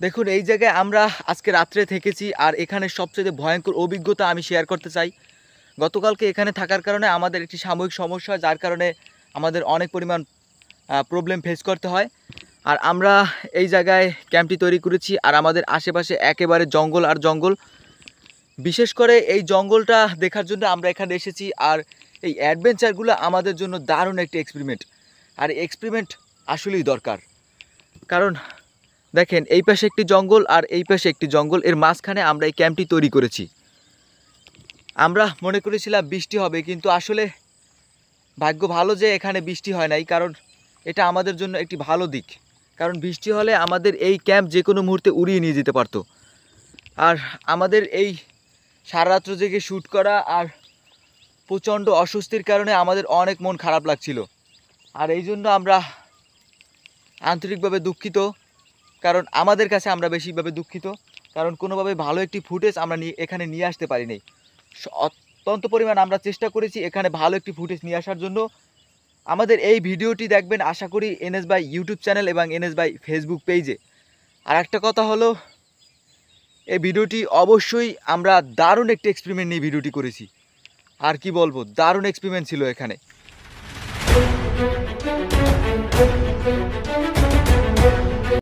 দেখুন এই জায়গায় আমরা আজকে রাত্রে থেকেছি আর এখানে সবচেয়ে ভয়ঙ্কর অভিজ্ঞতা আমি শেয়ার করতে চাই। গতকালকে এখানে থাকার কারণে আমাদের একটি সাময়িক সমস্যা, যার কারণে আমাদের অনেক পরিমাণ প্রবলেম ফেস করতে হয়। আর আমরা এই জায়গায় ক্যাম্পটি তৈরি করেছি আর আমাদের আশেপাশে একেবারে জঙ্গল আর জঙ্গল। বিশেষ করে এই জঙ্গলটা দেখার জন্য আমরা এখানে এসেছি। আর এই অ্যাডভেঞ্চারগুলো আমাদের জন্য দারুণ একটি এক্সপেরিমেন্ট, আর এক্সপেরিমেন্ট আসলেই দরকার। কারণ দেখেন এই পাশে একটি জঙ্গল আর এই পাশে একটি জঙ্গল, এর মাঝখানে আমরা এই ক্যাম্পটি তৈরি করেছি। আমরা মনে করেছিলাম বৃষ্টি হবে, কিন্তু আসলে ভাগ্য ভালো যে এখানে বৃষ্টি হয় নাই, কারণ এটা আমাদের জন্য একটি ভালো দিক। কারণ বৃষ্টি হলে আমাদের এই ক্যাম্প যে কোনো মুহূর্তে উড়িয়ে নিয়ে যেতে পারতো। আর আমাদের এই সারা রাত্র জেগে শ্যুট করা আর প্রচণ্ড অস্বস্তির কারণে আমাদের অনেক মন খারাপ লাগছিল। আর এই জন্য আমরা আন্তরিকভাবে দুঃখিত, কারণ আমাদের কাছে আমরা বেশিভাবে দুঃখিত, কারণ কোনোভাবে ভালো একটি ফুটেজ আমরা এখানে নিয়ে আসতে পারিনি। অত্যন্ত পরিমাণ আমরা চেষ্টা করেছি এখানে ভালো একটি ফুটেজ নিয়ে আসার জন্য। আমাদের এই ভিডিওটি দেখবেন আশা করি এনএস ভাই ইউটিউব চ্যানেল এবং এনএস ভাই ফেসবুক পেজে। আর একটা কথা হলো, এই ভিডিওটি অবশ্যই আমরা দারুণ একটি এক্সপেরিমেন্ট নিয়ে ভিডিওটি করেছি। আর কি বলবো, দারুণ এক্সপেরিমেন্ট ছিল এখানে।